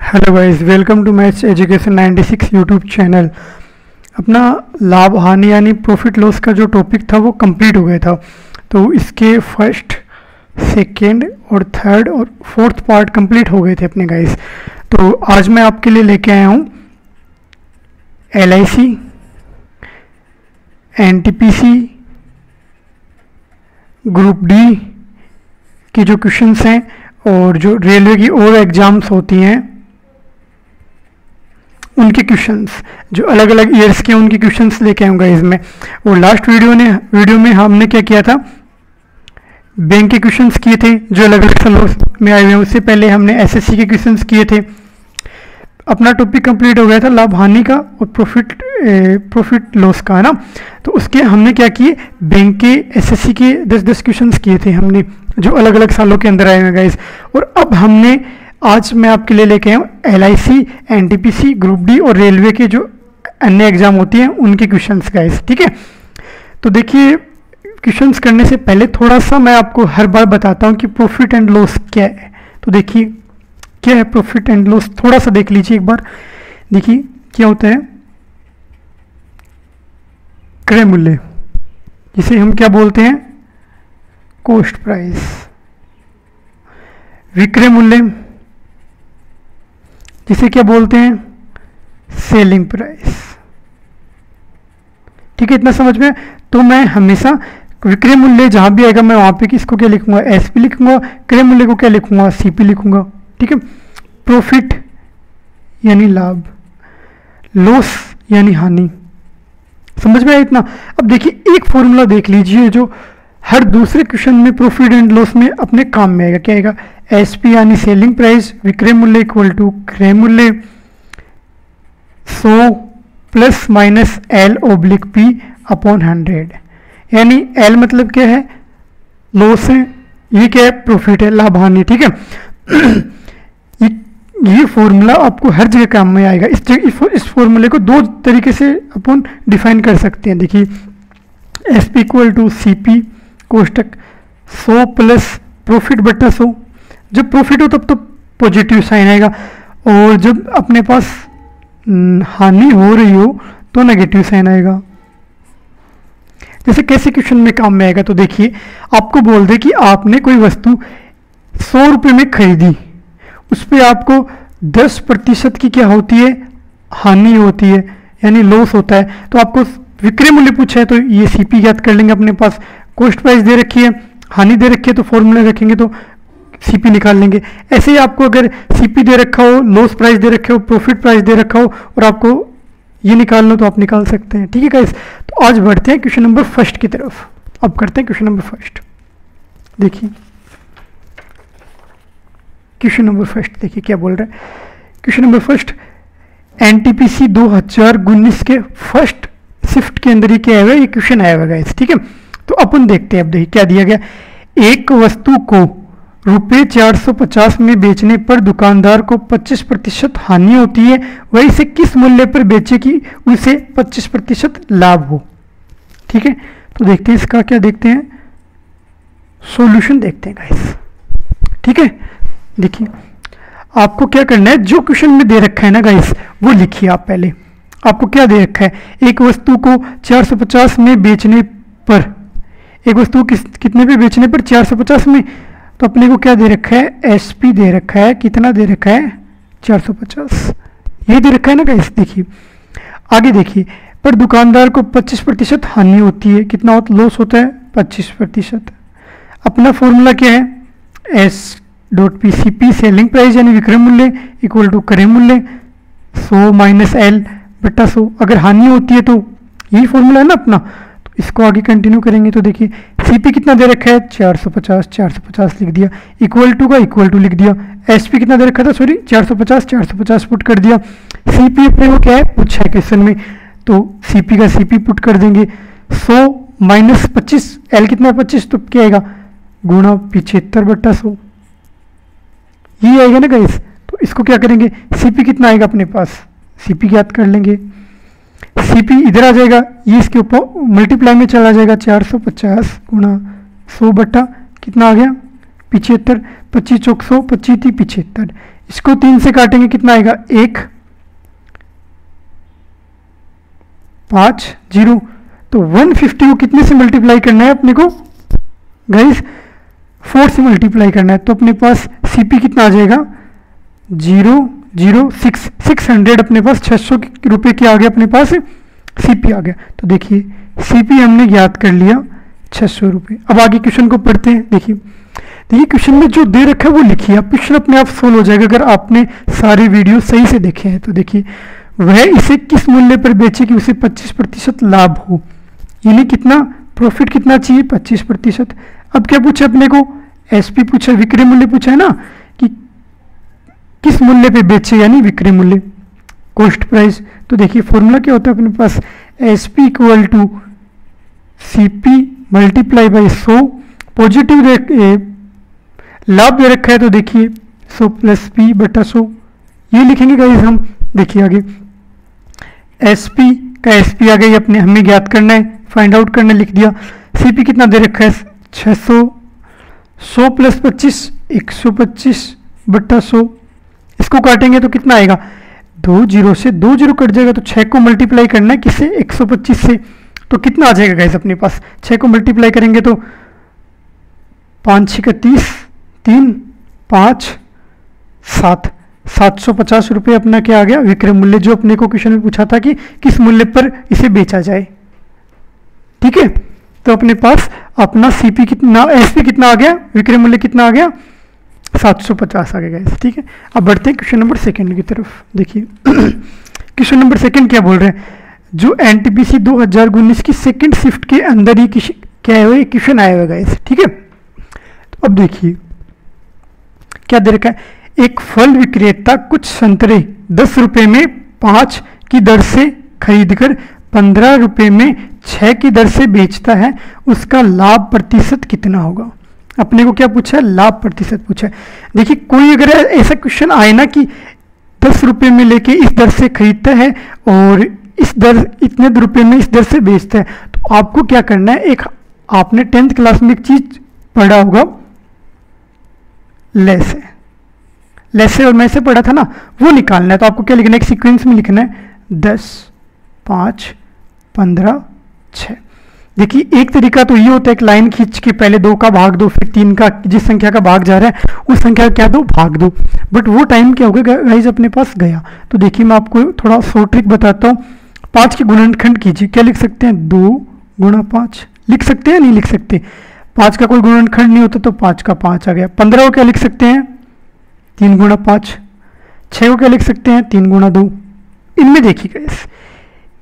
Hello guys, welcome to maths education 96 YouTube channel. अपना लाभ हानि यानी प्रॉफिट लॉस का जो टॉपिक था वो कंप्लीट हो गया था। तो इसके फर्स्ट, सेकंड और थर्ड और फोर्थ पार्ट कंप्लीट हो गए थे अपने गाइस। तो आज मैं आपके लिए लेके आया हूँ LIC, NTPC, ग्रुप डी की जो क्वेश्चंस हैं और जो रेलवे की और एग्ज़ाम्स होती हैं उनके क्वेश्चंस, जो अलग अलग ईयर्स के उनके क्वेश्चंस लेके आऊँगा इसमें। और लास्ट वीडियो में हमने क्या किया था, बैंक के क्वेश्चंस किए थे जो अलग अलग सालों में आए हुए हैं। उससे पहले हमने SSC के क्वेश्चंस किए थे। अपना टॉपिक कंप्लीट हो गया था लाभ हानि का और प्रॉफिट लॉस का, है ना। तो उसके हमने क्या किए, बैंक के SSC के 10-10 क्वेश्चंस किए थे हमने, जो अलग अलग सालों के अंदर आए हुए गाइस। और अब आज मैं आपके लिए लेके आया हूँ LIC, NTPC, ग्रुप डी और रेलवे के जो अन्य एग्जाम होती हैं उनके क्वेश्चंस गाइस, ठीक है। तो देखिए, क्वेश्चंस करने से पहले थोड़ा सा मैं आपको हर बार बताता हूँ कि प्रॉफिट एंड लॉस क्या है। तो देखिए क्या है प्रॉफिट एंड लॉस, थोड़ा सा देख लीजिए एक बार। देखिए क्या होता है, क्रय मूल्य जिसे हम क्या बोलते हैं, कॉस्ट प्राइस। विक्रय मूल्य जिसे क्या बोलते हैं, सेलिंग प्राइस। ठीक है, इतना समझ में। तो मैं हमेशा विक्रय मूल्य जहां भी आएगा मैं वहां पे किसको क्या लिखूंगा, SP लिखूंगा। क्रय मूल्य को क्या लिखूंगा, CP लिखूंगा, ठीक है। प्रॉफिट यानी लाभ, लॉस यानी हानि। समझ में आया इतना। अब देखिए एक फॉर्मूला देख लीजिए जो हर दूसरे क्वेश्चन में प्रॉफिट एंड लॉस में अपने काम में आएगा। क्या आएगा, SP यानी सेलिंग प्राइस, विक्रय मूल्य इक्वल टू क्रय मूल्य 100 प्लस माइनस L/P अपॉन 100। यानी L मतलब क्या है, लॉस है, ये क्या है, प्रॉफिट है, लाभ हानि, ठीक है। ये फॉर्मूला आपको हर जगह काम में आएगा। इस फॉर्मूले को दो तरीके से अपन डिफाइन कर सकते हैं। देखिए SP इक्वल टू CP कोष्टक 100 प्लस प्रॉफिट बटा 100। जब प्रॉफिट हो तब तो पॉजिटिव साइन आएगा, और जब अपने पास हानि हो रही हो तो नेगेटिव साइन आएगा। जैसे कैसे क्वेश्चन में काम में आएगा, तो देखिए आपको बोल दे कि आपने कोई वस्तु 100 रुपये में खरीदी, उस पर आपको 10% की क्या होती है, हानि होती है, यानी लॉस होता है। तो आपको विक्रय मूल्य पूछा है तो ये CP ज्ञात कर लेंगे। अपने पास कॉस्ट प्राइस दे रखी है, हानि दे रखी है, तो फॉर्मूला रखेंगे तो CP निकाल लेंगे। ऐसे ही आपको अगर CP दे रखा हो, लॉस प्राइस दे रखे हो, प्रॉफिट प्राइस दे रखा हो और आपको ये निकालना तो आप निकाल सकते हैं, ठीक है गाइस। तो आज बढ़ते हैं क्वेश्चन नंबर फर्स्ट की तरफ। अब करते हैं क्वेश्चन नंबर फर्स्ट। देखिए क्वेश्चन नंबर फर्स्ट, देखिए क्या बोल रहा है क्वेश्चन नंबर फर्स्ट। NTPC 2019 के फर्स्ट शिफ्ट के अंदर ही क्या है, ये क्वेश्चन आया हुआ गाइस, ठीक है। तो अपन देखते हैं। अब देखिए क्या दिया गया, एक वस्तु को रुपये 450 में बेचने पर दुकानदार को 25% हानि होती है, वह इसे किस मूल्य पर बेचे कि उसे 25% लाभ हो, ठीक है। तो देखते हैं इसका क्या, देखते हैं सॉल्यूशन देखते हैं गाइस, ठीक है। देखिए आपको क्या करना है, जो क्वेश्चन में दे रखा है ना गाइस वो लिखिए आप पहले। आपको क्या दे रखा है, एक वस्तु को 450 में बेचने पर, एक वस्तु कितने पे बेचने पर, 450 में। तो अपने को क्या दे रखा है, SP दे रखा है, कितना दे रखा है, 450, ये दे रखा है ना गाइस। देखिए आगे देखिए, पर दुकानदार को 25% हानि होती है, कितना होता, लॉस होता है 25%। अपना फॉर्मूला क्या है, S.P सेलिंग प्राइस यानी विक्रय मूल्य इक्वल टू क्रय मूल्य 100 माइनस L बटा 100। अगर हानि होती है तो यही फॉर्मूला है ना अपना। तो इसको आगे कंटिन्यू करेंगे। तो देखिए CP कितना दे रखा है, 450 लिख दिया, इक्वल टू का इक्वल टू लिख दिया। SP कितना दे रखा था, सॉरी 450 पुट कर दिया। CP अपने को क्या है पूछा है क्वेश्चन में, तो CP का CP पुट कर देंगे। 100 माइनस 25, L कितना है 25, तो क्या आएगा, गुणा 75 बटा 100, ये आएगा ना गाइस। तो इसको क्या करेंगे, CP कितना आएगा अपने पास, CP ज्ञात कर लेंगे। CP इधर आ जाएगा, ये इसके ऊपर मल्टीप्लाई में चला जाएगा, 450 गुणा 100 बटा कितना आ गया 75, 25 चौक 100, 25 75, इसको 3 से काटेंगे कितना आएगा 1 5 0। तो 150 को कितने से मल्टीप्लाई करना है अपने को गाइस 4 से मल्टीप्लाई करना है। तो अपने पास सीपी कितना आ जाएगा 600 अपने पास 600 रुपये की आ गया अपने पास सीपी आ गया। तो देखिए सीपी हमने याद कर लिया 600 रुपये। अब आगे क्वेश्चन को पढ़ते हैं। देखिए क्वेश्चन में जो दे रखा है वो लिखिए, आप क्वेश्चन अपने आप सोल्व हो जाएगा अगर आपने सारे वीडियो सही से देखे हैं। तो देखिए वह इसे किस मूल्य पर बेचे कि उसे 25% लाभ हो, यानी कितना प्रॉफिट कितना चाहिए 25%। अब क्या पूछा अपने को एसपी पूछा, विक्रय मूल्य पूछा है ना कि किस मूल्य पे बेचे यानी विक्रय मूल्य कॉस्ट प्राइस। तो देखिए फॉर्मूला क्या होता है अपने पास SP equal to CP multiply by 100। Positive लाभ दे रखा है तो देखिए 100 प्लस पी बटा 100 ये लिखेंगे गाइस हम। देखिए आगे एसपी का एसपी आ गई अपने हमें ज्ञात करना है, फाइंड आउट करना लिख दिया। सीपी कितना दे रखा है 600, 100 प्लस 25 125 बटा 100। इसको काटेंगे तो कितना आएगा 2 0 से 2 0 कट जाएगा। तो 6 को मल्टीप्लाई करना है किससे 125 से। तो कितना आ जाएगा गाइस अपने पास 6 को मल्टीप्लाई करेंगे तो 5 6 30 3 5 7 750 रुपये अपना क्या आ गया विक्रय मूल्य, जो अपने को क्वेश्चन में पूछा था कि किस मूल्य पर इसे बेचा जाए। ठीक है तो अपने पास अपना सीपी कितना एसपी कितना आ गया विक्रय मूल्य कितना आ गया 750 आ गया। ठीक है अब बढ़ते हैं क्वेश्चन नंबर सेकंड की तरफ। देखिए क्वेश्चन नंबर सेकंड क्या बोल रहे हैं, जो एनटीपीसी 2019 की सेकंड शिफ्ट के अंदर ही क्या है क्वेश्चन आया हुआ है। ठीक है तो अब देखिए क्या दे रखा है, एक फल विक्रेता कुछ संतरे 10 रुपये में 5 की दर से खरीदकर 15 रुपये में 6 की दर से बेचता है, उसका लाभ प्रतिशत कितना होगा। अपने को क्या पूछा है लाभ प्रतिशत पूछा है। देखिए कोई अगर ऐसा क्वेश्चन आए ना कि 10 रुपये में लेके इस दर से खरीदता है और इस दर इतने रुपये में इस दर से बेचता है, तो आपको क्या करना है, एक आपने 10th क्लास में एक चीज पढ़ा होगा लेसे और मैं से पढ़ा था ना, वो निकालना है। तो आपको क्या लिखना है एक सीक्वेंस में लिखना है 10 5 15 6। देखिए एक तरीका तो ये होता है एक लाइन खींच के पहले 2 का भाग दो फिर 3 का, जिस संख्या का भाग जा रहा है उस संख्या का क्या दो भाग दो, बट वो टाइम क्या होगा गाइस अपने पास गया। तो देखिए मैं आपको थोड़ा शॉर्ट ट्रिक बताता हूँ। 5 के गुणनखंड कीजिए, क्या लिख सकते हैं 2 गुणा 5 लिख सकते हैं नहीं लिख सकते, 5 का कोई गुणनखंड नहीं होता तो 5 का 5 आ गया। 15 को क्या लिख सकते हैं 3 गुणा 5, 6 को क्या लिख सकते हैं 3 गुणा 2। इनमें देखिए गाइस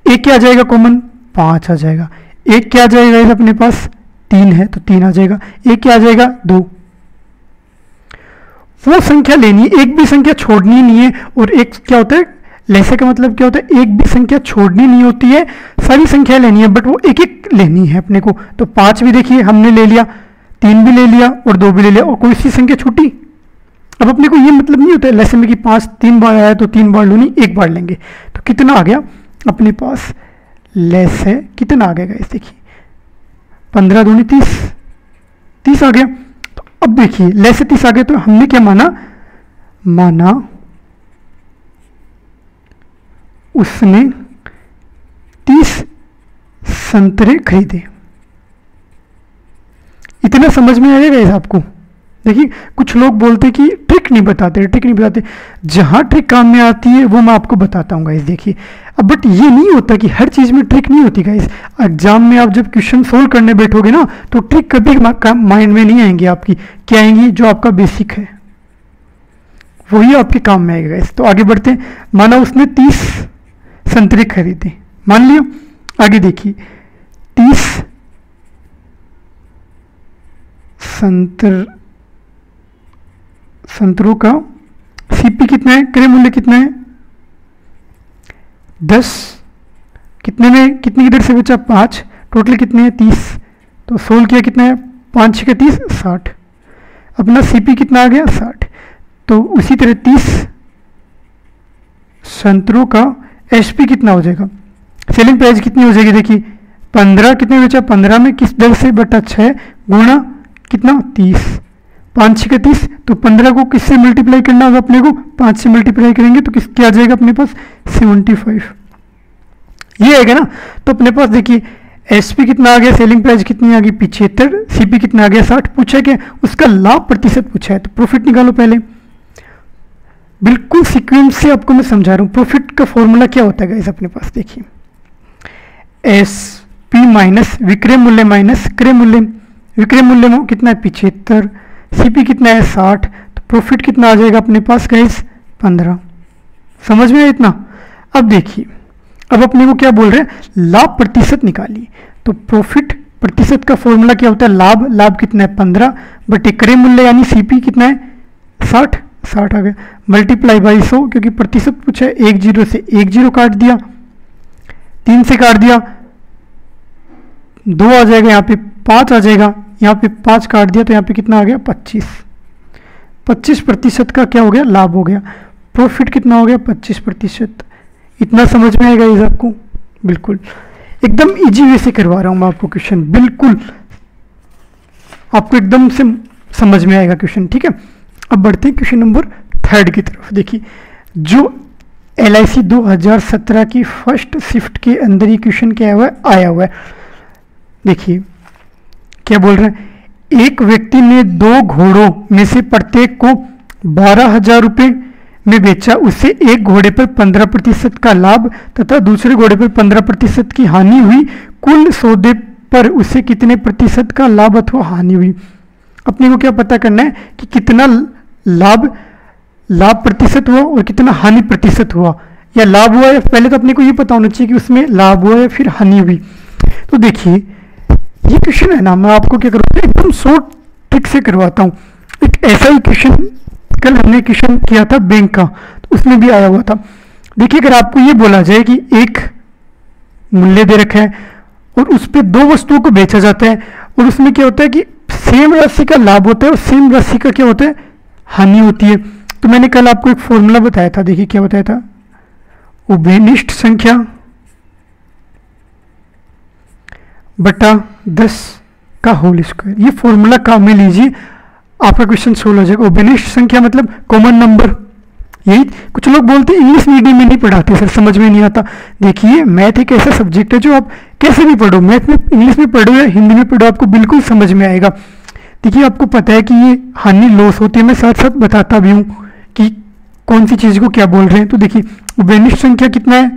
एक क्या आ जाएगा कॉमन 5 आ जाएगा, एक क्या आ जाएगा गाइस अपने पास 3 है तो 3 आ जाएगा, एक क्या आ जाएगा 2। वो संख्या लेनी है, एक भी संख्या छोड़नी नहीं है। और एक क्या होता है लेसे का मतलब क्या होता है, एक भी संख्या छोड़नी नहीं होती है, सारी संख्या लेनी है बट वो एक एक लेनी है अपने को। तो 5 भी देखिए हमने ले लिया, 3 भी ले लिया और 2 भी ले लिया और कोई सी संख्या छूटी। अब अपने को ये मतलब नहीं होता है लेसे में कि 5 3 बार आया तो 3 बार लो, नहीं एक बार लेंगे। तो कितना आ गया अपने पास लेस है कितना आ गया इस देखिए 15 दूनी 30 आ गया। तो अब देखिए लेस 30 आ गया तो हमने क्या माना उसने 30 संतरे खरीदे। इतना समझ में आएगा आपको। देखिए कुछ लोग बोलते कि ट्रिक नहीं बताते, जहां ट्रिक काम में आती है वो मैं आपको बताता हूँ गाइस। देखिए अब बट ये नहीं होता कि हर चीज में ट्रिक नहीं होती गाइस। एग्जाम में आप जब क्वेश्चन सोल्व करने बैठोगे ना तो ट्रिक कभी माइंड में नहीं आएंगी आपकी, क्या आएंगी जो आपका बेसिक है वही आपके काम में आएगा गाइस। तो आगे बढ़ते हैं। माना उसने 30 संतरे खरीदे, मान लिया। आगे देखिए 30 संतरों का सीपी कितना है, क्रय मूल्य कितना है 10, कितने में कितनी की दर से बेचा 5, टोटल कितने हैं 30। तो सोल्व किया कितना है 5 6 30 60, अपना सीपी कितना आ गया 60। तो उसी तरह 30 संतरों का एसपी कितना हो जाएगा, सेलिंग प्राइस कितनी हो जाएगी। देखिए 15 कितने बेचा, 15 में किस दर से बटा 6 गुणा कितना 30, 5 6 30, तो 15 को किससे मल्टीप्लाई करना होगा अपने को, 5 से मल्टीप्लाई करेंगे तो किस क्या आ जाएगा अपने पास 75, ये आएगा ना। तो अपने पास देखिए एसपी कितना आ गया, सेलिंग प्राइस कितनी आ गई 75, सीपी कितना आ गया 60, पूछा क्या उसका लाभ प्रतिशत पूछा है, तो प्रॉफिट निकालो पहले। बिल्कुल सीक्वेंस से आपको मैं समझा रहा हूँ। प्रॉफिट का फॉर्मूला क्या होता है गाइस अपने पास, देखिए एस पी माइनस विक्रय मूल्य माइनस क्रय मूल्य, विक्रय मूल्य कितना है 75, सीपी कितना है 60, तो प्रॉफिट कितना आ जाएगा अपने पास गाइस 15। समझ में इतना। अब देखिए अब अपने को क्या बोल रहे हैं, लाभ प्रतिशत निकालिए। तो प्रॉफिट प्रतिशत का फॉर्मूला क्या होता है, लाभ, लाभ कितना है 15 बटे क्रय मूल्य यानी सीपी कितना है 60, 60 आ गया, मल्टीप्लाई बाई 100, क्योंकि प्रतिशत पूछा है, 1 0 से 1 0 काट दिया, 3 से काट दिया 2 आ जाएगा, यहाँ पे 5 आ जाएगा, यहाँ पे 5 काट दिया तो यहाँ पे कितना आ गया 25, 25% का क्या हो गया लाभ हो गया। प्रॉफिट कितना हो गया 25%। इतना समझ में आएगा इस आपको, बिल्कुल एकदम इजी वे से करवा रहा हूँ मैं आपको क्वेश्चन, बिल्कुल आपको एकदम से समझ में आएगा क्वेश्चन, ठीक है। अब बढ़ते हैं क्वेश्चन नंबर 3 की तरफ। देखिए जो LIC 2017 की फर्स्ट शिफ्ट के अंदर ये क्वेश्चन क्या आया हुआ है। देखिए क्या बोल रहे हैं, एक व्यक्ति ने 2 घोड़ों में से प्रत्येक को 12,000 रुपये में बेचा, उससे एक घोड़े पर 15% का लाभ तथा दूसरे घोड़े पर 15% की हानि हुई, कुल सौदे पर उसे कितने प्रतिशत का लाभ अथवा हानि हुई। अपने को क्या पता करना है कि कितना लाभ प्रतिशत हुआ और कितना हानि प्रतिशत हुआ, या लाभ हुआ या पहले तो अपने को ये पता होना चाहिए कि उसमें लाभ हुआ या फिर हानि हुई। तो देखिए ये क्वेश्चन है ना, मैं आपको क्या करूँगा एकदम शॉर्ट ट्रिक से करवाता हूँ। एक ऐसा ही क्वेश्चन कल हमने क्वेश्चन किया था बैंक का, तो उसमें भी आया हुआ था। देखिए अगर आपको ये बोला जाए कि एक मूल्य दे रखा है और उस पर 2 वस्तुओं को बेचा जाता है और उसमें क्या होता है कि सेम राशि का लाभ होता है और सेम राशि का क्या होता है हानि होती है। तो मैंने कल आपको एक फॉर्मूला बताया था, देखिए क्या बताया था, उभयनिष्ठ संख्या बटा 10 का होल स्क्वायर। ये फॉर्मूला काम में लीजिए, आपका क्वेश्चन सोल्व हो जाएगा। उभयनिष्ठ संख्या मतलब कॉमन नंबर, यही कुछ लोग बोलते हैं इंग्लिश मीडियम में नहीं पढ़ाते सर, समझ में नहीं आता। देखिए मैथ एक ऐसा सब्जेक्ट है जो आप कैसे भी पढ़ो, मैथ में इंग्लिश में पढ़ो या हिंदी में पढ़ो, आपको बिल्कुल समझ में आएगा। देखिए आपको पता है कि ये हानि लॉस होती है, मैं साथ साथ बताता भी हूँ कि कौन सी चीज़ को क्या बोल रहे हैं। तो देखिए उभयनिष्ठ संख्या कितना है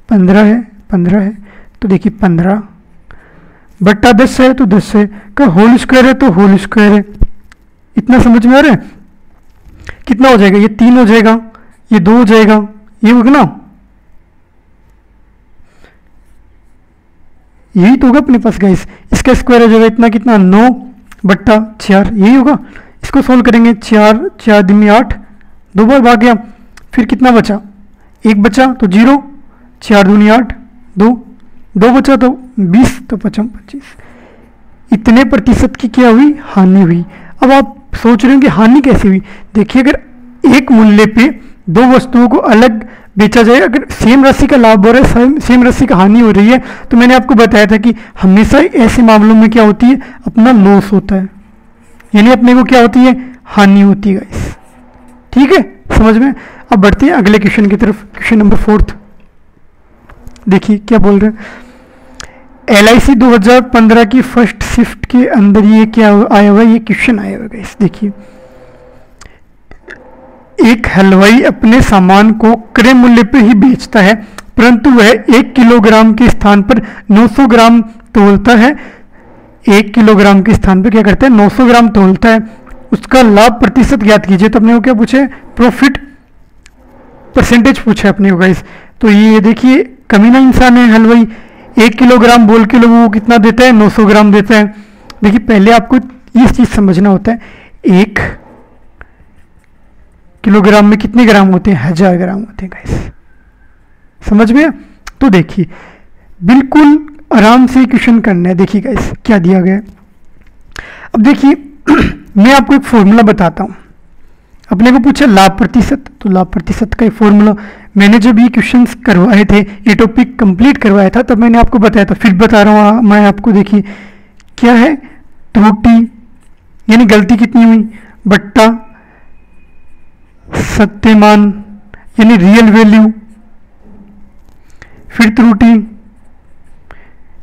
15 है, 15 है, तो देखिए 15 बट्टा 10 है तो 10 है, का होल स्क्वायर है तो होल स्क्वायर है। इतना समझ में आ रहा है, कितना हो जाएगा, ये 3 हो जाएगा, ये 2 हो जाएगा, ये होगा ना, यही तो होगा अपने पास गाइस। इसका स्क्वायर हो जाएगा इतना, कितना 9 बट्टा 4, यही होगा। इसको सोल्व करेंगे, 4 4 दिन में 8, 2 बार भाग गया, फिर कितना बचा 1 बचा तो 0, 4 दूनी 8, 2 बचा तो 20, तो 25। इतने प्रतिशत की क्या हुई हानि हुई। अब आप सोच रहे हो कि हानि कैसे हुई। देखिए अगर एक मूल्य पे 2 वस्तुओं को अलग बेचा जाए, अगर सेम राशि का लाभ हो रहा है सेम राशि का हानि हो रही है, तो मैंने आपको बताया था कि हमेशा ऐसे मामलों में क्या होती है अपना लॉस होता है, यानी अपने को क्या होती है हानि होती है गाइस, ठीक है समझ में। अब बढ़ते हैं अगले क्वेश्चन की तरफ, क्वेश्चन नंबर 4। देखिए क्या बोल रहे हैं, LIC 2015 की फर्स्ट शिफ्ट के अंदर ये क्या आया हुआ है, ये क्वेश्चन आया हुआ है गाइस। देखिए एक हलवाई अपने सामान को क्रय मूल्य पर ही बेचता है, परंतु वह 1 किलोग्राम के स्थान पर 900 ग्राम तोलता है। 1 किलोग्राम के स्थान पर क्या करता है 900 ग्राम तोलता है, उसका लाभ प्रतिशत ज्ञात कीजिए। तो अपने को क्या पूछे, प्रॉफिट परसेंटेज पूछा अपने को गाइस। तो ये देखिए कमीना इंसान है हलवाई, 1 किलोग्राम बोल के लोगों को कितना देता है 900 ग्राम देता है। देखिए पहले आपको ये चीज़ समझना होता है, 1 किलोग्राम में कितने ग्राम होते हैं 1000 ग्राम होते हैं गाइस, समझ में। तो देखिए बिल्कुल आराम से क्वेश्चन करना है। देखिए गाइस क्या दिया गया है। अब देखिए मैं आपको एक फॉर्मूला बताता हूँ। अपने को पूछा लाभ प्रतिशत, तो लाभ प्रतिशत का एक फॉर्मूला मैंने जब ये क्वेश्चंस करवाए थे, ये टॉपिक कंप्लीट करवाया था, तब मैंने आपको बताया था, फिर बता रहा हूँ मैं आपको। देखिए क्या है त्रुटि, यानी गलती कितनी हुई बट्टा सत्यमान यानी रियल वैल्यू, फिर त्रुटि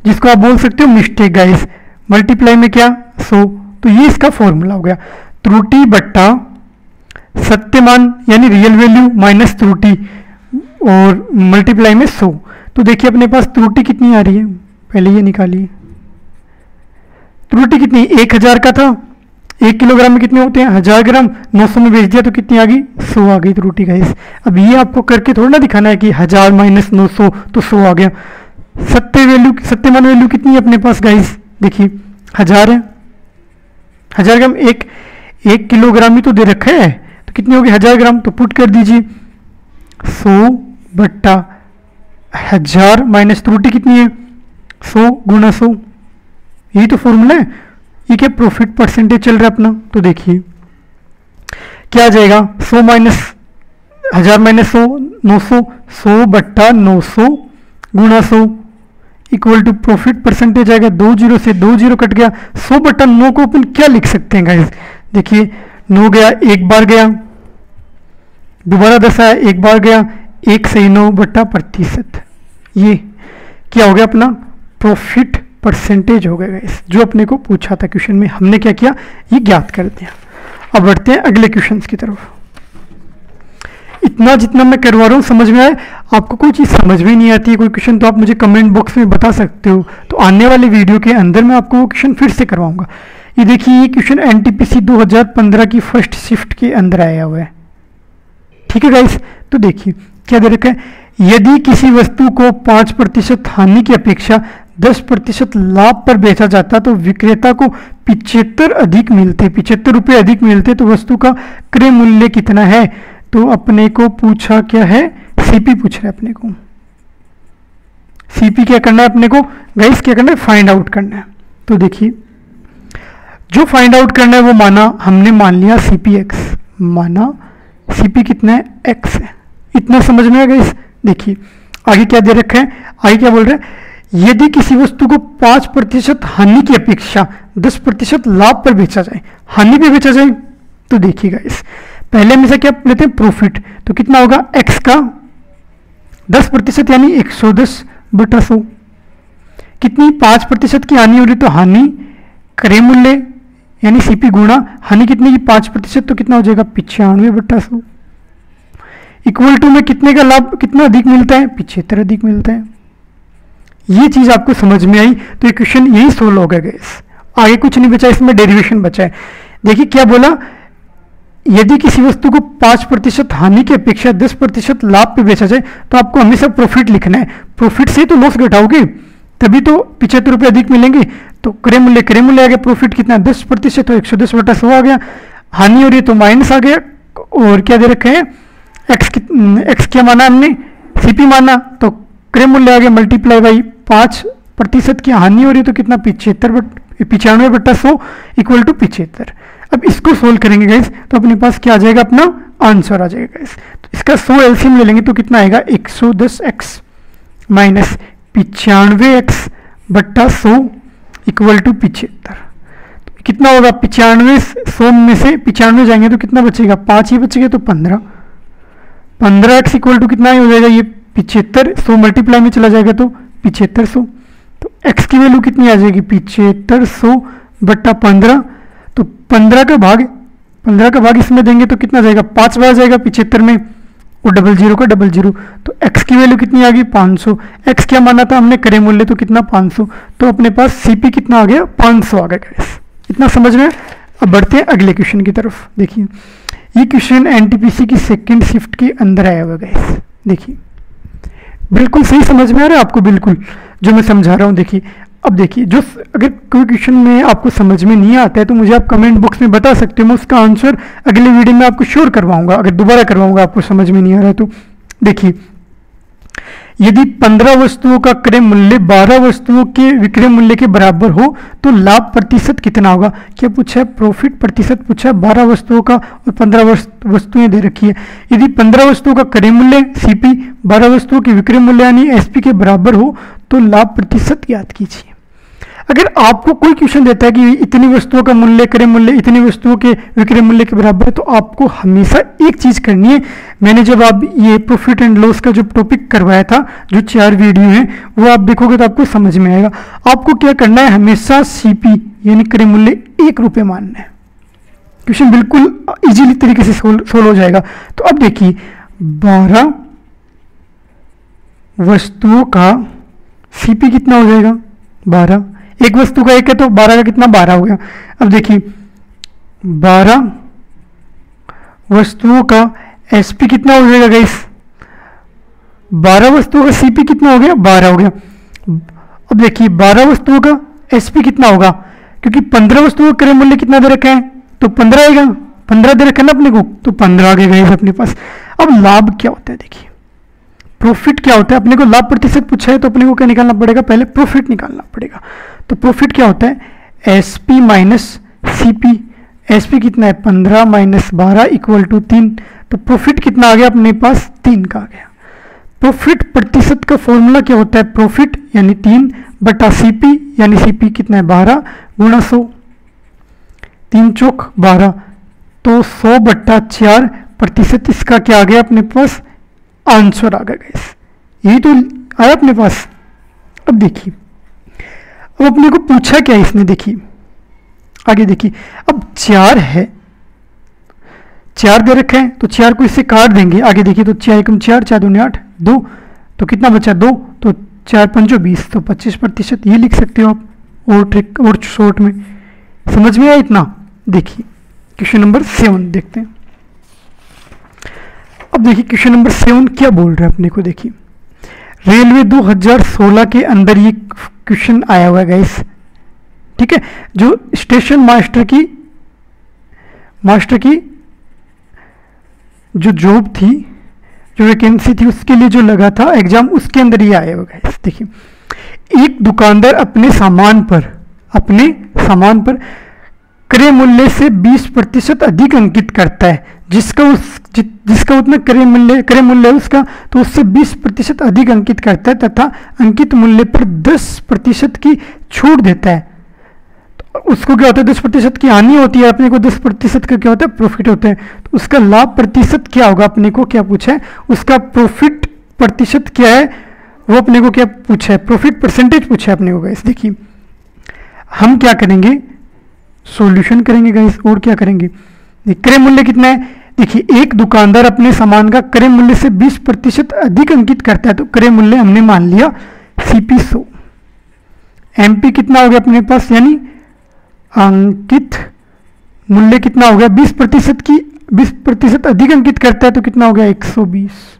जिसको आप बोल सकते हो मिस्टेक गाइस, मल्टीप्लाई में क्या 100, तो ये इसका फॉर्मूला हो गया। त्रुटि बट्टा सत्यमान यानी रियल वैल्यू माइनस त्रुटि और मल्टीप्लाई में 100। तो देखिए अपने पास त्रुटि कितनी आ रही है, पहले ये निकालिए। त्रुटि कितनी, 1000 का था, 1 किलोग्राम में कितने होते हैं 1000 ग्राम, 900 में बेच दिया तो कितनी आ गई 100 आ गई त्रुटि गाइस। अब ये आपको करके थोड़ा ना दिखाना है कि 1000 माइनस 900 तो 100 आ गया। सत्यमान वैल्यू कितनी है अपने पास गाइस, देखिए 1000 है, 1000 ग्राम, एक किलोग्राम ही तो दे रखा है, तो कितनी होगी 1000 ग्राम, तो पुट कर दीजिए 100 बट्टा 1000 माइनस त्रुटि कितनी है 100 गुणा 100, यही तो फॉर्मूला है। ये क्या प्रॉफिट परसेंटेज चल रहा है अपना, तो देखिए क्या आ जाएगा 100 माइनस 1000 माइनस 100 900, 100 बट्टा 900 गुणा 100 इक्वल टू प्रॉफिट परसेंटेज आएगा, 2 जीरो से 2 जीरो कट गया, 100 बट्टा 9 को अपन क्या लिख सकते हैं गाइस, देखिए 9 गया, एक बार गया, दोबारा 10 आया, एक बार गया, 1 से 9 बट्टा प्रतिशत, ये क्या हो गया अपना प्रॉफिट परसेंटेज हो गया गाइस, जो अपने को पूछा था क्वेश्चन में, हमने क्या किया ये ज्ञात कर दिया। अब बढ़ते हैं अगले क्वेश्चन की तरफ। इतना जितना मैं करवा रहा हूँ समझ में आए, आपको कोई चीज़ समझ में नहीं आती है कोई क्वेश्चन, तो आप मुझे कमेंट बॉक्स में बता सकते हो, तो आने वाले वीडियो के अंदर मैं आपको वो क्वेश्चन फिर से करवाऊंगा। ये देखिए ये क्वेश्चन एनटीपीसी 2015 की फर्स्ट शिफ्ट के अंदर आया हुआ है, ठीक है गाइस। तो देखिए क्या दे रखा है, यदि किसी वस्तु को 5% हानि की अपेक्षा 10% लाभ पर बेचा जाता तो विक्रेता को 75 अधिक मिलते, 75 रुपये अधिक मिलते, तो वस्तु का क्रय मूल्य कितना है। तो अपने को पूछा क्या है, सीपी पूछ रहा है अपने को, सीपी क्या करना है अपने को गाइस, क्या करना है फाइंड आउट करना है। तो देखिए जो फाइंड आउट करना है वो माना हमने मान लिया सीपी एक्स, माना सीपी कितना है एक्स है, इतना समझ में आ गया गाइस। देखिए आगे क्या दे रखा है, आगे क्या बोल रहे हैं, यदि किसी वस्तु को 5% हानि की अपेक्षा 10% लाभ पर बेचा जाए, हानि पे बेचा जाए, तो देखिए गाइस पहले में से क्या लेते हैं प्रॉफिट, तो कितना होगा x का 10% यानी 110 बटा 100, कितनी 5% की हानि हो रही, तो हानि क्रय मूल्य यानी सीपी गुणा हानि कितनी की 5%, तो कितना हो जाएगा 95 बटा 100 इक्वल टू में कितने का लाभ कितना अधिक मिलता है 75 अधिक मिलता है। ये चीज आपको समझ में आई, तो ये क्वेश्चन यही सोल्व हो गया गाइस, आगे कुछ नहीं बचा, इसमें डेरिवेशन बचा है। देखिए क्या बोला, यदि किसी वस्तु को 5% हानि की अपेक्षा 10% लाभ पे बेचा जाए तो आपको हमेशा प्रॉफिट लिखना है, प्रॉफिट से तो लॉस घटाओगे तभी तो 75 रुपये अधिक मिलेंगे। तो क्रय मूल्य आ गया, प्रॉफिट कितना 10%, तो 110 बटा 100 आ गया, हानि हो रही है तो माइनस आ गया, और क्या दे रखे हैं एक्स क्या माना हमने सीपी माना, तो क्रय मूल्य आ गया मल्टीप्लाई बाई 5% की हानि हो रही है तो कितना 95 बटा 100 इक्वल टू 75। अब इसको सोल्व करेंगे गाइस तो अपने पास क्या आ जाएगा, अपना आंसर आ जाएगा गाइस। तो इसका 100 एलसीएम ले लेंगे तो कितना आएगा 110x माइनस 95x बट्टा 100 इक्वल टू 75। तो कितना होगा 95, 100 में से 95 जाएंगे तो कितना बचेगा 5 ही बचेगा, तो 15x इक्वल टू कितना हो जाएगा ये 75, 100 मल्टीप्लाई में चला जाएगा तो 7500, तो x की वैल्यू कितनी आ जाएगी 7500 बट्टा 15, तो 15 का भाग इसमें देंगे तो कितना जाएगा 5 बार जाएगा 75 में, और 00 का 00, तो x की वैल्यू कितनी आ गई 500, x क्या माना था हमने क्रय मूल्य, तो कितना 500, तो अपने पास सीपी कितना आ गया 500 आ गया गाइस, इतना समझ में। अब बढ़ते हैं अगले क्वेश्चन की तरफ। देखिए ये क्वेश्चन एनटीपीसी की सेकंड शिफ्ट के अंदर आया हुआ गाइस, देखिए बिल्कुल सही समझ में आ रहा है आपको, बिल्कुल जो मैं समझा रहा हूँ। देखिए अब देखिए जो अगर कोई क्वेश्चन में आपको समझ में नहीं आता है तो मुझे आप कमेंट बॉक्स में बता सकते हो, मैं उसका आंसर अगले वीडियो में आपको श्योर करवाऊंगा, अगर दोबारा करवाऊंगा आपको समझ में नहीं आ रहा है तो। देखिए यदि 15 वस्तुओं का क्रय मूल्य 12 वस्तुओं के विक्रय मूल्य के बराबर हो तो लाभ प्रतिशत कितना होगा। क्या पूछा है, प्रॉफिट प्रतिशत पूछा है, 12 वस्तुओं का और 15 वस्तुएं दे रखी है। यदि 15 वस्तुओं का क्रय मूल्य सीपी 12 वस्तुओं के विक्रय मूल्य यानी एसपी के बराबर हो तो लाभ प्रतिशत ज्ञात कीजिए। अगर आपको कोई क्वेश्चन देता है कि इतनी वस्तुओं का मूल्य क्रय मूल्य इतनी वस्तुओं के विक्रय मूल्य के बराबर है, तो आपको हमेशा एक चीज करनी है। मैंने जब आप ये प्रॉफिट एंड लॉस का जो टॉपिक करवाया था, जो 4 वीडियो हैं, वो आप देखोगे तो आपको समझ में आएगा। आपको क्या करना है, हमेशा सीपी यानी क्रय मूल्य 1 रुपये मानना है। क्वेश्चन बिल्कुल इजीली तरीके से सोल्व हो जाएगा। तो अब देखिए 12 वस्तुओं का सीपी कितना हो जाएगा, 12। एक वस्तु का 1 है तो 12 का कितना, 12 हो गया। अब देखिए 12 वस्तुओं का एसपी कितना हो जाएगा गाइस, 12 वस्तुओं का सीपी कितना हो गया, 12 हो गया। अब देखिए 12 वस्तुओं का एसपी कितना होगा, क्योंकि 15 वस्तुओं का क्रय मूल्य कितना दे रखा है, तो 15 आएगा, 15 दे रखा है ना अपने को, तो 15 आ गया अपने पास। अब लाभ क्या होता है, देखिए प्रॉफिट क्या होता है, अपने को लाभ प्रतिशत पूछा है तो अपने को क्या निकालना पड़ेगा, पहले प्रॉफिट निकालना पड़ेगा। तो प्रॉफिट क्या होता है, एसपी माइनस सीपी। एसपी कितना है, 15 माइनस 12 इक्वल टू 3। तो प्रॉफिट कितना आ गया अपने पास, 3 का आ गया। प्रॉफिट प्रतिशत का फॉर्मूला क्या होता है, प्रॉफिट यानी 3 बटा सीपी, यानी सीपी कितना है 12 गुणा 100, 3 चौक 12, तो 100 बट्टा 4 प्रतिशत। इसका क्या आ गया अपने पास, आंसर आ गया। यही तो आया अपने पास। अब देखिए अब अपने को पूछा क्या इसने, देखिए आगे देखिए, अब 4 है, 4 दे रखे हैं तो 4 को इससे काट देंगे। आगे देखिए तो 4 एकम 4, 4 दूनी 8, 2, तो कितना बचा 2, तो 4 पंचो 20, तो 25%। ये लिख सकते हो आप, और ट्रिक और शॉर्ट में। समझ में आया इतना। देखिए क्वेश्चन नंबर 7 देखते हैं। अब देखिए क्वेश्चन नंबर 7 क्या बोल रहा है अपने को, देखिए रेलवे 2016 के अंदर ये क्वेश्चन आया हुआ है गाइस, ठीक है। जो स्टेशन मास्टर की जो जॉब थी, जो वैकेंसी थी, उसके लिए जो लगा था एग्जाम, उसके अंदर ये आया हुआ गाइस। देखिए एक दुकानदार अपने सामान पर क्रय मूल्य से 20% अधिक अंकित करता है, जिसका उतना क्रय मूल्य है उसका, तो उससे 20% अधिक अंकित करता है तथा अंकित मूल्य पर 10% की छूट देता है। तो उसको क्या होता है, 10% की हानि होती है, अपने को 10% का क्या होता है, प्रॉफिट होता है। तो उसका लाभ प्रतिशत क्या होगा, अपने को क्या पूछा है, उसका प्रॉफिट प्रतिशत क्या है, वो अपने को क्या पूछा है, प्रॉफिट परसेंटेज पूछा है अपने को गाइस। देखिए हम क्या करेंगे, सॉल्यूशन करेंगे गाइस, और क्या करेंगे। क्रय मूल्य कितना है, देखिए एक दुकानदार अपने सामान का क्रय मूल्य से 20% अधिक अंकित करता है, तो क्रय मूल्य हमने मान लिया सीपी 100। एमपी कितना हो गया अपने पास, यानी अंकित मूल्य कितना हो गया, 20% अधिक अंकित करता है, तो कितना हो गया 120।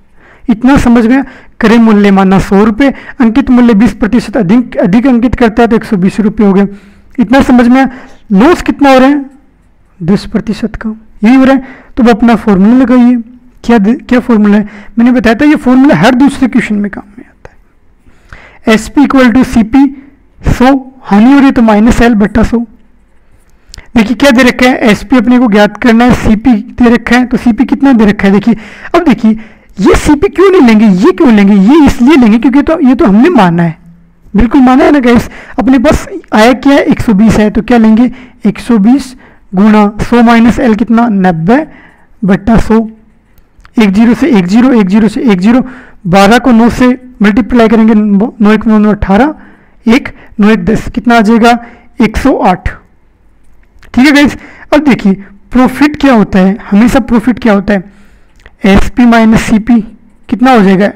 इतना समझ में। क्रय मूल्य माना 100 रुपये, अंकित मूल्य 20% अधिक अंकित करता है, तो 120 रुपये हो गए। इतना समझ में। लॉस कितना हो रहा है, 10% का, यही हो रहा है। तो अपना फॉर्मूला लगाइए। क्या फॉर्मूला है, मैंने बताया था ये फॉर्मूला हर दूसरे क्वेश्चन में काम में आता है। एसपी इक्वल टू सीपी, 100 हानि हो रही है तो माइनस एल बट्टा 100। देखिए क्या दे रखा है, एसपी अपने को ज्ञात करना है, सीपी दे रखा है, तो सीपी कितना दे रखा है। देखिए अब देखिए ये सीपी क्यों नहीं लेंगे, ये क्यों लेंगे, ये इसलिए लेंगे क्योंकि ये तो हमने माना है, बिल्कुल माना है ना गाइस। अपने पास आया क्या है, 120 है, तो क्या लेंगे 120 गुणा 100 माइनस एल कितना 90 बट्टा 100। 10 से 10, 10 से 10, 12 को 9 से मल्टीप्लाई करेंगे, 9 1 9 18, 1 9 1 10, कितना आ जाएगा 108। ठीक है गाइस। अब देखिए प्रॉफिट क्या होता है, हमेशा प्रॉफिट क्या होता है, एसपी माइनस सीपी कितना हो जाएगा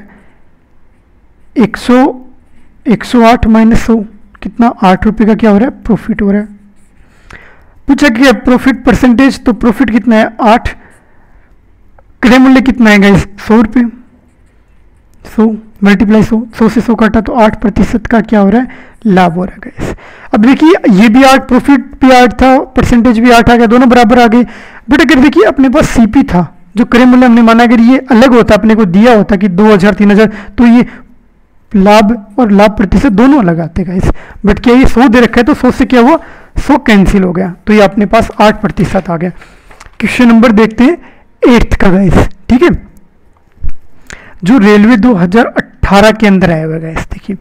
108 माइनस 100, कितना 8 रुपये का क्या हो रहा है, प्रॉफिट हो रहा है। पूछा क्या प्रॉफिट परसेंटेज, तो प्रॉफिट कितना है 8, क्रय मूल्य कितना है गाइस 100 रुपये, 100 मल्टीप्लाई 100 से 100 काटा तो 8% का क्या हो रहा है, लाभ हो रहा है गाइस। अब देखिए ये भी 8, प्रॉफिट भी 8 था, परसेंटेज भी 8 आ गया, दोनों बराबर आ गए। बट अगर देखिए अपने पास सीपी था, जो क्रय मूल्य हमने माना, अगर ये अलग होता, अपने को दिया होता कि 2000 3000, तो ये लाभ और लाभ प्रतिशत दोनों अलग आते गाइस। बट क्या ये 100 दे रखा है, तो 100 से क्या हुआ, 100 कैंसिल हो गया, तो ये अपने पास 8% आ गया। क्वेश्चन नंबर देखते हैं 8th का गाइस, ठीक है, जो रेलवे 2018 के अंदर आया हुआ गाइस। देखिए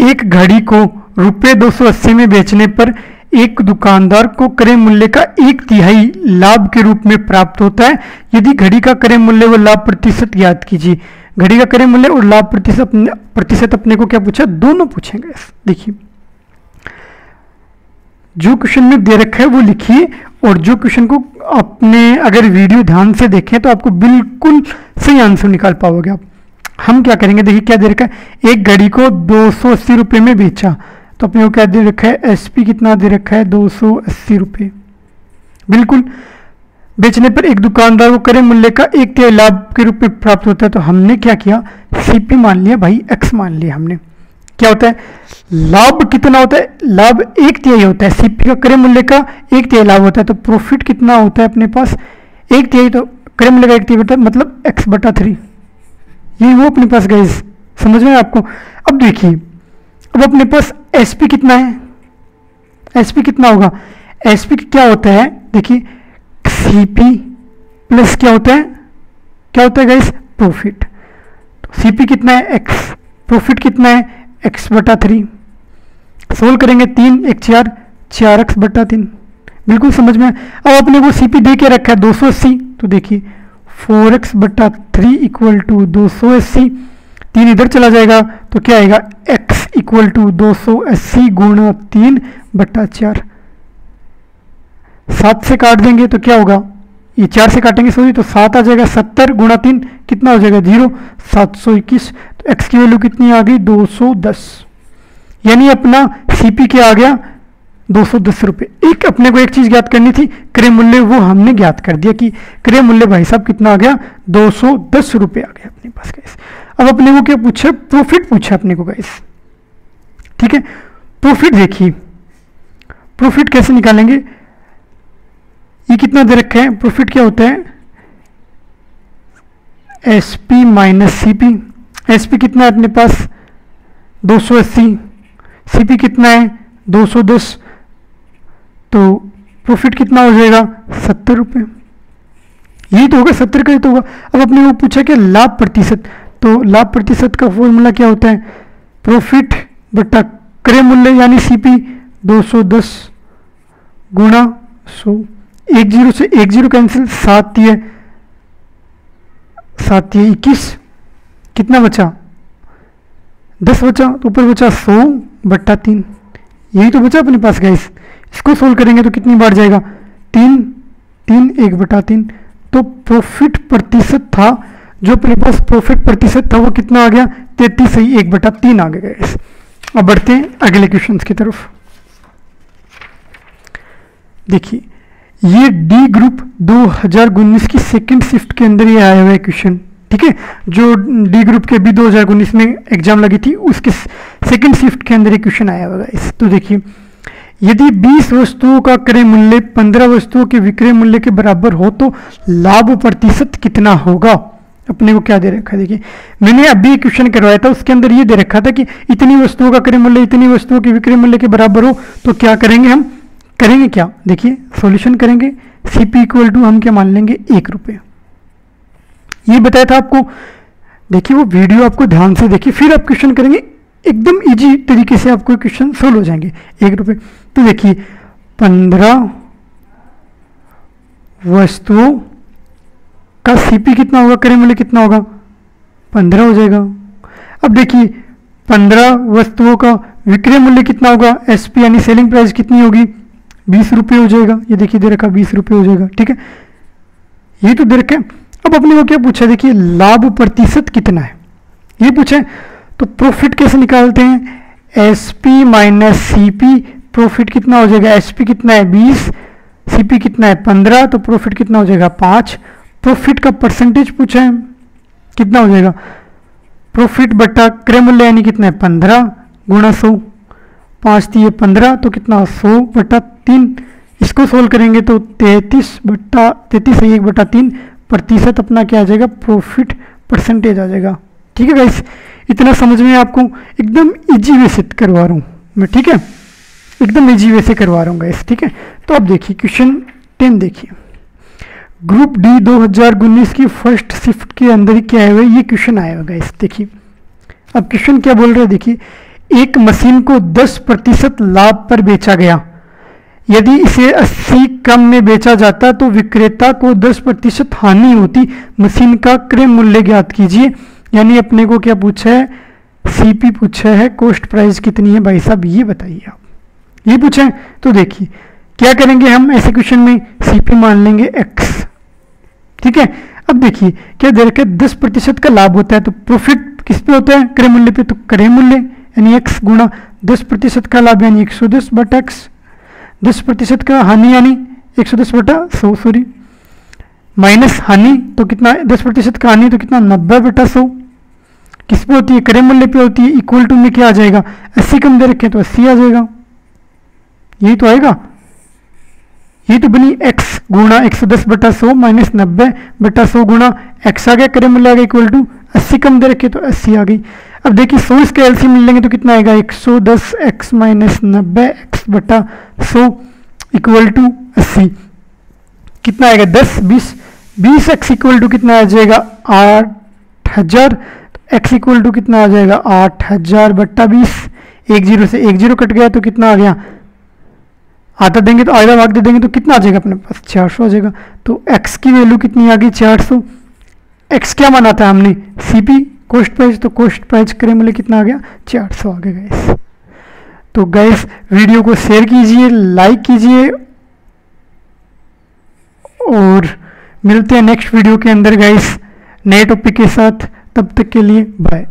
एक घड़ी को रुपये 280 में बेचने पर एक दुकानदार को क्रय मूल्य का 1/3 लाभ के रूप में प्राप्त होता है। यदि घड़ी का क्रय मूल्य व लाभ प्रतिशत ज्ञात कीजिए। घड़ी का क्रय मूल्य और लाभ प्रतिशत अपने को क्या पूछा, दोनों पूछेंगे। देखिए जो क्वेश्चन में दे रखा है वो लिखिए, और जो क्वेश्चन को अपने अगर वीडियो ध्यान से देखें तो आपको बिल्कुल सही आंसर निकाल पाओगे आप। हम क्या करेंगे, देखिए क्या दे रखा है, एक घड़ी को 280 रुपये में बेचा, तो अपने को क्या दे रखा है, एसपी कितना दे रखा है, 280 रुपये। बिल्कुल, बेचने पर एक दुकानदार को क्रय मूल्य का 1/3 लाभ के रूप में प्राप्त होता है। तो हमने क्या किया, सीपी मान लिया भाई, एक्स मान लिया हमने। क्या होता है, लाभ कितना होता है, लाभ 1/3 होता है, सीपी का क्रय मूल्य का 1/3 लाभ होता है। तो प्रॉफिट कितना होता है अपने पास, 1/3, तो क्रय मूल्य का 1/3 होता है, मतलब x/3। ये वो अपने पास गाइस, समझ में आपको। अब देखिए, अब अपने पास एसपी कितना है, एसपी कितना होगा, एसपी क्या होता है, देखिए सीपी प्लस क्या होता है गाइस, प्रॉफिट। तो सीपी कितना है, एक्स, प्रॉफिट कितना है, x/3। सोल्व करेंगे, 3 1 4, 4x/3। बिल्कुल समझ में। अब अपने को सीपी दे के रखा है 280, तो देखिए 4x/3 इक्वल टू 280, 3 इधर चला जाएगा तो क्या आएगा, x इक्वल टू 280 गुणा 3/4। 7 से काट देंगे तो क्या होगा, ये 4 से काटेंगे सॉरी, तो 7 आ जाएगा, 70 गुणा 3 कितना हो जाएगा, 0, 721। तो x की वैल्यू कितनी आ गई, 210। यानी अपना सीपी क्या आ गया, 210 रुपये। एक अपने को एक चीज ज्ञात करनी थी, क्रय मूल्य, वो हमने ज्ञात कर दिया कि क्रय मूल्य भाई साहब कितना आ गया, 210 रुपये आ गया अपने पास गाइस। अब अपने को क्या पूछा, प्रॉफिट पूछा अपने को गाइस, ठीक है। प्रॉफिट देखिए, प्रॉफिट कैसे निकालेंगे, ये कितना दे रखा है, प्रॉफिट क्या होता है, एसपी माइनस सीपी। एसपी कितना है अपने पास, 280, सीपी कितना है, 210, तो प्रॉफिट कितना हो जाएगा, 70 रुपये। यही तो होगा, 70 का ही तो होगा। अब अपने को पूछा कि लाभ प्रतिशत, तो लाभ प्रतिशत का फॉर्मूला क्या होता है, प्रॉफिट बटा क्रय मूल्य यानी सीपी 210 गुणा 100। 10 से 10 कैंसिल, 7 21, कितना बचा, 10 बचा, तो ऊपर बचा 100/3। यही तो बचा अपने पास गाइस। इसको सोल्व करेंगे तो कितनी बार जाएगा, 3 1/3। तो प्रॉफिट प्रतिशत था, जो अपने पास प्रॉफिट प्रतिशत था वो कितना आ गया, 33 ही 1/3 आ गया गाइस। अब बढ़ते हैं अगले क्वेश्चन की तरफ। देखिए ये डी ग्रुप 2019 की सेकंड शिफ्ट के अंदर ये आया हुआ है क्वेश्चन, ठीक है। जो डी ग्रुप के भी 2019 में एग्जाम लगी थी, उसके सेकंड शिफ्ट के अंदर ये क्वेश्चन आया हुआ है। तो देखिए, यदि 20 वस्तुओं का क्रय मूल्य 15 वस्तुओं के विक्रय मूल्य के बराबर हो तो लाभ प्रतिशत कितना होगा। अपने को क्या दे रखा है, देखिए मैंने अभी क्वेश्चन करवाया था, उसके अंदर ये दे रखा था कि इतनी वस्तुओं का क्रय मूल्य इतनी वस्तुओं के विक्रय मूल्य के बराबर हो तो क्या करेंगे, हम करेंगे क्या, देखिए सॉल्यूशन करेंगे। सीपी इक्वल टू हम क्या मान लेंगे, 1 रुपये। ये बताया था आपको, देखिए वो वीडियो आपको ध्यान से देखिए, फिर आप क्वेश्चन करेंगे, एकदम इजी तरीके से आपको क्वेश्चन सोल्व हो जाएंगे। 1 रुपये, तो देखिए 15 वस्तुओं का सीपी कितना होगा, क्रय मूल्य कितना होगा, 15 हो जाएगा। अब देखिए 15 वस्तुओं का विक्रय मूल्य कितना होगा, एसपी यानी सेलिंग प्राइस कितनी होगी, 20 रुपये हो जाएगा। ये देखिए दे रखा 20 रुपये हो जाएगा, ठीक है। ये तो दे रखा है। अब अपने को क्या पूछा, देखिए लाभ प्रतिशत कितना है, ये पूछा है। तो प्रॉफिट कैसे निकालते हैं, एसपी माइनस सीपी। प्रॉफिट कितना हो जाएगा, एसपी कितना है 20, सीपी कितना है 15, तो प्रॉफिट कितना हो जाएगा 5। प्रॉफिट का परसेंटेज पूछा है, कितना हो जाएगा, प्रॉफिट बटा क्रय मूल्य यानी कितना है 15 गुणा 100, 5 3 15, तो कितना 100/3। इसको सोल्व करेंगे तो 33 है 1/3 प्रतिशत अपना क्या आ जाएगा, प्रॉफिट परसेंटेज आ जाएगा। ठीक है गाइस, इतना समझ में आपको एकदम इजी वे से करवा रहा हूँ मैं, ठीक है, एकदम इजी वे से करवा रहा हूँ गाइस, ठीक है। तो अब देखिए क्वेश्चन 10 देखिए, ग्रुप डी 2019 की फर्स्ट शिफ्ट के अंदर ही क्या आया हुआ है, ये क्वेश्चन आया हुआ गाइस। देखिए अब क्वेश्चन क्या बोल रहा है, देखिए एक मशीन को 10% लाभ पर बेचा गया, यदि इसे 80 कम में बेचा जाता तो विक्रेता को 10% हानि होती। मशीन का क्रय मूल्य ज्ञात कीजिए। यानी अपने को क्या पूछा है, सीपी पूछा है, कॉस्ट प्राइस कितनी है भाई साहब ये बताइए आप, ये पूछा है। तो देखिए क्या करेंगे हम ऐसे क्वेश्चन में, सीपी मान लेंगे एक्स, ठीक है। अब देखिए क्या दे रखा है, 10% का लाभ होता है तो प्रॉफिट किस पे होता है, क्रय मूल्य पे, तो क्रय मूल्य यानी एक्स गुणा 10% का लाभ यानी 110 बटा एक्स, 10% का हानि यानी 110 बटा 100, सॉरी, माइनस हानि तो कितना, 10% का हानि तो कितना 90 बटा 100, किस पे होती है, क्रय मूल्य पे होती है। इक्वल टू में क्या आ जाएगा, 80 कम दे रखे तो 80 आ जाएगा, यही तो आएगा। ये तो बनी x गुणा 110 बटा 100 माइनस 90 बटा 100 गुणा x आ गया, क्रय मूल्य आ गया इक्वल टू 80 कम दे रखे तो 80 आ गई। अब देखिए 100 इसके एलसीएम मिल लेंगे तो कितना आएगा, 110 x माइनस 90 x बटा 100 इक्वल टू 80, कितना आएगा 10 20 20 x इक्वल टू कितना आ जाएगा 8000, x इक्वल टू कितना आ जाएगा 8000 बट्टा 20, 1 0 से 1 0 कट गया तो कितना आ गया, आधा देंगे तो आधा भाग दे देंगे तो कितना आ जाएगा अपने पास 400 आ जाएगा। तो x की वैल्यू कितनी आ गई 400। x क्या माना था हमने, सीपी कॉस्ट प्राइस, तो कॉस्ट प्राइस क्रय मूल्य कितना आ गया 400 आ गया गाइस। तो गाइस वीडियो को शेयर कीजिए, लाइक कीजिए और मिलते हैं नेक्स्ट वीडियो के अंदर गाइस नए टॉपिक के साथ, तब तक के लिए बाय।